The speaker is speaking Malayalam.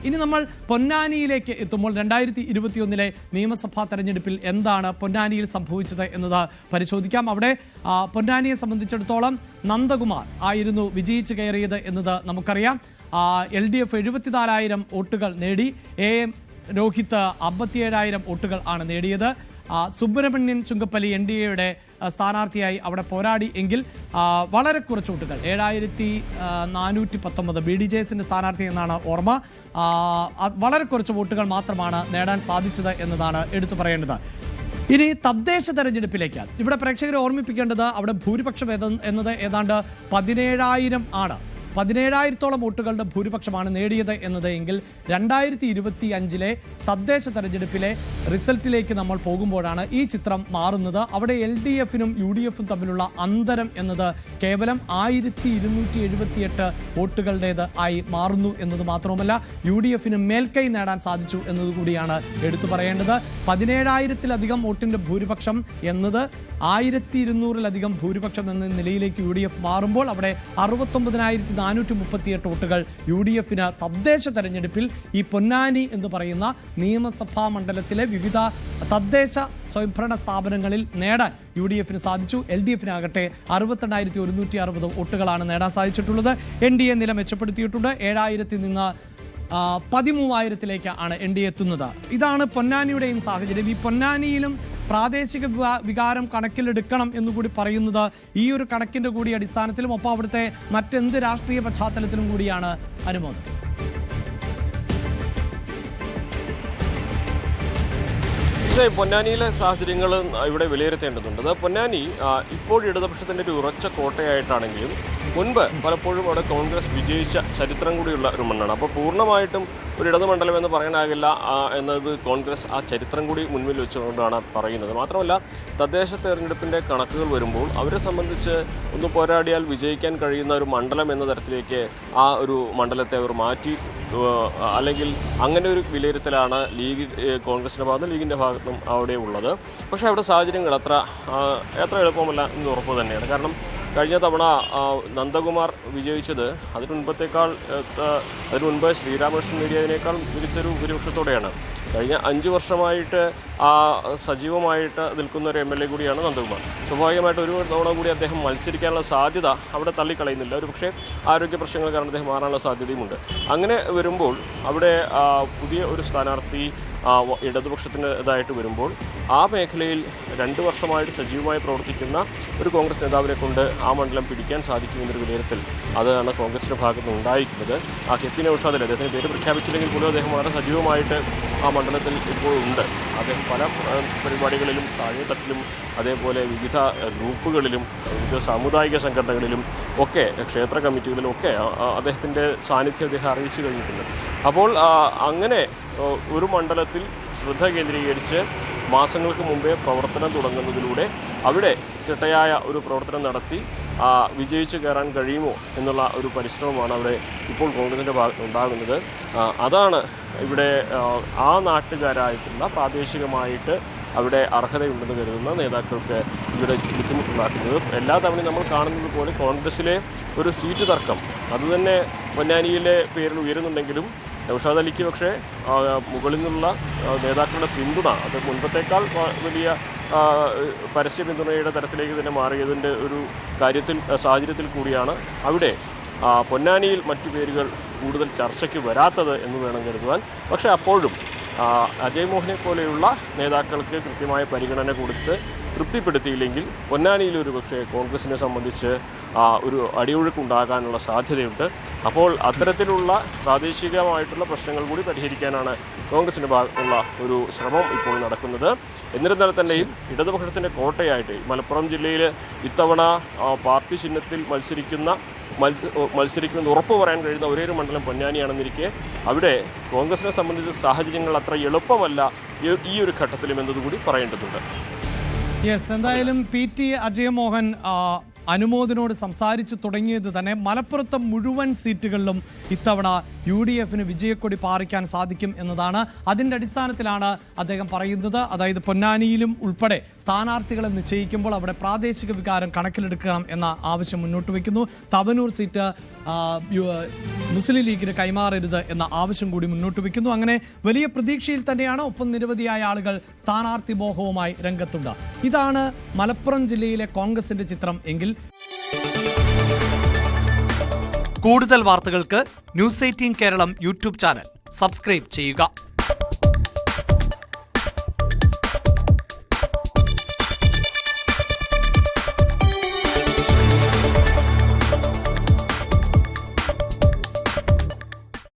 ഇനി നമ്മൾ പൊന്നാനിയിലേക്ക് എത്തുമ്പോൾ 2021 നിയമസഭാ തെരഞ്ഞെടുപ്പിൽ എന്താണ് പൊന്നാനിയിൽ സംഭവിച്ചത് എന്നത് പരിശോധിക്കാം. അവിടെ പൊന്നാനിയെ സംബന്ധിച്ചിടത്തോളം നന്ദകുമാർ ആയിരുന്നു വിജയിച്ചു കയറിയത് എന്നത് നമുക്കറിയാം. LDF 74,000 വോട്ടുകൾ നേടി. AM രോഹിത് 57,000 വോട്ടുകൾ ആണ് നേടിയത്. സുബ്രഹ്മണ്യൻ ചുങ്കപ്പള്ളി NDAയുടെ സ്ഥാനാർത്ഥിയായി അവിടെ പോരാടി എങ്കിൽ വളരെ കുറച്ച് വോട്ടുകൾ 7,419 BDJSന്റെ സ്ഥാനാർത്ഥി എന്നാണ് ഓർമ്മ. വളരെ കുറച്ച് വോട്ടുകൾ മാത്രമാണ് നേടാൻ സാധിച്ചത് എന്നതാണ് എടുത്തു പറയേണ്ടത്. ഇനി തദ്ദേശ തെരഞ്ഞെടുപ്പിലേക്ക് ഇവിടെ പ്രേക്ഷകരെ ഓർമ്മിപ്പിക്കേണ്ടത് അവിടെ ഭൂരിപക്ഷം എന്നത് ഏതാണ്ട് 17,000 ആണ്. 17,000-ഓളം വോട്ടുകളുടെ ഭൂരിപക്ഷമാണ് നേടിയത് എന്നത് എങ്കിൽ 2025 തദ്ദേശ തെരഞ്ഞെടുപ്പിലെ റിസൾട്ടിലേക്ക് നമ്മൾ പോകുമ്പോഴാണ് ഈ ചിത്രം മാറുന്നത്. അവിടെ LDFനും UDFും തമ്മിലുള്ള അന്തരം എന്നത് കേവലം 1,278 വോട്ടുകളുടേത് ആയി മാറുന്നു എന്നത് മാത്രവുമല്ല, UDFന് മേൽക്കൈ നേടാൻ സാധിച്ചു എന്നതുകൂടിയാണ് എടുത്തു പറയേണ്ടത്. 17,000-ലധികം വോട്ടിന്റെ ഭൂരിപക്ഷം എന്നത് 1,200-ലധികം ഭൂരിപക്ഷം എന്ന നിലയിലേക്ക് UDF മാറുമ്പോൾ അവിടെ 69,438 വോട്ടുകൾ UDFന് തദ്ദേശ തെരഞ്ഞെടുപ്പിൽ ഈ പൊന്നാനി എന്ന് പറയുന്ന നിയമസഭാ മണ്ഡലത്തിലെ വിവിധ തദ്ദേശ സ്വയംഭരണ സ്ഥാപനങ്ങളിൽ നേടാൻ UDFന് സാധിച്ചു. LDFനാകട്ടെ 62,160 വോട്ടുകളാണ് നേടാൻ സാധിച്ചിട്ടുള്ളത്. NDA നില മെച്ചപ്പെടുത്തിയിട്ടുണ്ട്. 7,000-ൽ നിന്ന് 13,000-ലേക്ക് ആണ് NDA എത്തുന്നത്. ഇതാണ് പൊന്നാനിയുടെയും സാഹചര്യം. ഈ പൊന്നാനിയിലും പ്രാദേശിക വികാരം കണക്കിലെടുക്കണം എന്നുകൂടി പറയുന്നത് ഈ ഒരു കണക്കിൻ്റെ കൂടി അടിസ്ഥാനത്തിലും ഒപ്പം അവിടുത്തെ മറ്റെന്ത് രാഷ്ട്രീയ പശ്ചാത്തലത്തിലും കൂടിയാണ് അനുമോദം. പൊന്നാനിയിലെ സാഹചര്യങ്ങൾ ഇവിടെ വിലയിരുത്തേണ്ടതുണ്ട്. പൊന്നാനി ഇപ്പോൾ ഇടതുപക്ഷത്തിൻ്റെ ഒരു ഉറച്ച കോട്ടയായിട്ടാണെങ്കിലും മുൻപ് പലപ്പോഴും അവിടെ കോൺഗ്രസ് വിജയിച്ച ചരിത്രം കൂടിയുള്ള ഒരു മണ്ണാണ്. അപ്പോൾ പൂർണ്ണമായിട്ടും ഒരു ഇടതുമണ്ഡലം എന്ന് പറയാനാകില്ല എന്നത് കോൺഗ്രസ് ആ ചരിത്രം കൂടി മുൻപിൽ വെച്ചുകൊണ്ടാണ് പറയുന്നത്. മാത്രമല്ല തദ്ദേശ തെരഞ്ഞെടുപ്പിൻ്റെ കണക്കുകൾ വരുമ്പോൾ അവരെ സംബന്ധിച്ച് ഒന്ന് പോരാടിയാൽ വിജയിക്കാൻ കഴിയുന്ന ഒരു മണ്ഡലം എന്ന തരത്തിലേക്ക് ആ ഒരു മണ്ഡലത്തെ അവർ മാറ്റി, അല്ലെങ്കിൽ അങ്ങനെ ഒരു വിലയിരുത്തലാണ് കോൺഗ്രസിൻ്റെ ഭാഗത്തും ലീഗിൻ്റെ ഭാഗത്തും അവിടെ ഉള്ളത്. പക്ഷേ അവിടെ സാഹചര്യങ്ങൾ എത്ര എളുപ്പമല്ല എന്ന് ഉറപ്പ് തന്നെയാണ്. കാരണം കഴിഞ്ഞ തവണ നന്ദകുമാർ വിജയിച്ചത് അതിനു മുൻപ് ശ്രീരാമകൃഷ്ണൻ നേടിയതിനേക്കാൾ മികച്ചൊരു ഭൂരിപക്ഷത്തോടെയാണ്. കഴിഞ്ഞ 5 വർഷമായിട്ട് സജീവമായിട്ട് നിൽക്കുന്ന ഒരു MLA കൂടിയാണ് നന്ദകുമാർ. സ്വാഭാവികമായിട്ട് ഒരു തവണ കൂടി അദ്ദേഹം മത്സരിക്കാനുള്ള സാധ്യത അവിടെ തള്ളിക്കളയുന്നില്ല. ഒരു പക്ഷേ ആരോഗ്യ പ്രശ്നങ്ങൾ കാരണം അദ്ദേഹം മാറാനുള്ള സാധ്യതയുമുണ്ട്. അങ്ങനെ വരുമ്പോൾ അവിടെ പുതിയ ഒരു സ്ഥാനാർത്ഥി ഇടതുപക്ഷത്തിൻ്റെതായിട്ട് വരുമ്പോൾ ആ മേഖലയിൽ 2 വർഷമായിട്ട് സജീവമായി പ്രവർത്തിക്കുന്ന ഒരു കോൺഗ്രസ് നേതാവിനെ കൊണ്ട് ആ മണ്ഡലം പിടിക്കാൻ സാധിക്കുമെന്നൊരു വിലയിരുത്തൽ അതാണ് കോൺഗ്രസിൻ്റെ ഭാഗത്ത് നിന്ന് ഉണ്ടായിരിക്കുന്നത്. KP നൗഷാദ് അദ്ദേഹത്തിന് പേര് പ്രഖ്യാപിച്ചില്ലെങ്കിൽ പോലും അദ്ദേഹം വളരെ സജീവമായിട്ട് ആ മണ്ഡലത്തിൽ ഇപ്പോൾ ഉണ്ട്. അദ്ദേഹം പല പരിപാടികളിലും താഴെത്തട്ടിലും അതേപോലെ വിവിധ ഗ്രൂപ്പുകളിലും വിവിധ സാമുദായിക സംഘടനകളിലും ഒക്കെ ക്ഷേത്ര കമ്മിറ്റികളിലും ഒക്കെ അദ്ദേഹത്തിൻ്റെ സാന്നിധ്യം അദ്ദേഹം അറിയിച്ചു കഴിഞ്ഞിട്ടുണ്ട്. അപ്പോൾ അങ്ങനെ ഒരു മണ്ഡലത്തിൽ ശ്രദ്ധ കേന്ദ്രീകരിച്ച് മാസങ്ങൾക്ക് മുമ്പേ പ്രവർത്തനം തുടങ്ങുന്നതിലൂടെ അവിടെ ചിട്ടയായ ഒരു പ്രവർത്തനം നടത്തി വിജയിച്ചു കയറാൻ കഴിയുമോ എന്നുള്ള ഒരു പരിശ്രമമാണ് അവിടെ ഇപ്പോൾ കോൺഗ്രസിൻ്റെ ഭാഗത്ത് ഉണ്ടാകുന്നത്. അതാണ് ഇവിടെ ആ നാട്ടുകാരായിട്ടുള്ള പ്രാദേശികമായിട്ട് അവിടെ അർഹതയുണ്ടെന്ന് കരുതുന്ന നേതാക്കൾക്ക് ഇവിടെ ബുദ്ധിമുട്ടുണ്ടാക്കുന്നത്. എല്ലാ തവണയും നമ്മൾ കാണുന്നത് പോലെ കോൺഗ്രസിലെ ഒരു സീറ്റ് തർക്കം അതുതന്നെ പൊന്നാനിയിലെ പേരിൽ ഉയരുന്നുണ്ടെങ്കിലും നൗഷാദ് അലിക്ക് പക്ഷേ മുകളിൽ നിന്നുള്ള നേതാക്കളുടെ പിന്തുണ അത് മുൻപത്തേക്കാൾ വലിയ പരസ്യ പിന്തുണയുടെ തരത്തിലേക്ക് തന്നെ മാറിയതിൻ്റെ ഒരു സാഹചര്യത്തിൽ കൂടിയാണ് അവിടെ പൊന്നാനിയിൽ മറ്റു പേരുകൾ കൂടുതൽ ചർച്ചയ്ക്ക് വരാത്തത് എന്ന് വേണം കരുതുവാൻ. പക്ഷേ അപ്പോഴും അജയ് മോഹനെ പോലെയുള്ള നേതാക്കൾക്ക് കൃത്യമായ പരിഗണന കൊടുത്ത് തൃപ്തിപ്പെടുത്തിയില്ലെങ്കിൽ പൊന്നാനിയിൽ ഒരു പക്ഷേ കോൺഗ്രസിനെ സംബന്ധിച്ച് ഒരു അടിയൊഴുക്കുണ്ടാകാനുള്ള സാധ്യതയുണ്ട്. അപ്പോൾ അത്തരത്തിലുള്ള പ്രാദേശികമായിട്ടുള്ള പ്രശ്നങ്ങൾ കൂടി പരിഹരിക്കാനാണ് കോൺഗ്രസിൻ്റെ ഭാഗത്തുള്ള ഒരു ശ്രമം ഇപ്പോൾ നടക്കുന്നത്. എന്നിരുന്നാൽ തന്നെയും ഇടതുപക്ഷത്തിൻ്റെ കോട്ടയായിട്ട് മലപ്പുറം ജില്ലയിൽ ഇത്തവണ പാർട്ടി ചിഹ്നത്തിൽ മത്സരിക്കുമെന്ന് ഉറപ്പ് പറയാൻ കഴിയുന്ന ഒരേ മണ്ഡലം പൊന്നാനിയാണെന്നിരിക്കെ അവിടെ കോൺഗ്രസിനെ സംബന്ധിച്ച സാഹചര്യങ്ങൾ അത്ര എളുപ്പമല്ല ഈ ഒരു ഘട്ടത്തിലും എന്നതുകൂടി പറയേണ്ടതുണ്ട്. യെസ്, എന്തായാലും PT അജയമോഹൻ അനുമോദിനോട് സംസാരിച്ചു തുടങ്ങിയത് തന്നെ മലപ്പുറത്തെ മുഴുവൻ സീറ്റുകളിലും ഇത്തവണ UDF-ന് വിജയക്കൊടി പാറിക്കാൻ സാധിക്കും എന്നതാണ്. അതിൻ്റെ അടിസ്ഥാനത്തിലാണ് അദ്ദേഹം പറയുന്നത്. അതായത് പൊന്നാനിയിലും ഉൾപ്പെടെ സ്ഥാനാർത്ഥികളെ നിശ്ചയിക്കുമ്പോൾ അവിടെ പ്രാദേശിക വികാരം കണക്കിലെടുക്കണം എന്ന ആവശ്യം മുന്നോട്ട് വയ്ക്കുന്നു. തവനൂർ സീറ്റ് മുസ്ലിം ലീഗിന് കൈമാറരുത് എന്ന ആവശ്യം കൂടി മുന്നോട്ട് വയ്ക്കുന്നു. അങ്ങനെ വലിയ പ്രതീക്ഷയിൽ തന്നെയാണ്. ഒപ്പം നിരവധിയായ ആളുകൾ സ്ഥാനാർത്ഥി മോഹവുമായി രംഗത്തുണ്ട്. ഇതാണ് മലപ്പുറം ജില്ലയിലെ കോൺഗ്രസിന്റെ ചിത്രം എങ്കിൽ കൂടുതൽ വാർത്തകൾക്ക് News 18 Keralam YouTube channel subscribe ചെയ്യുക.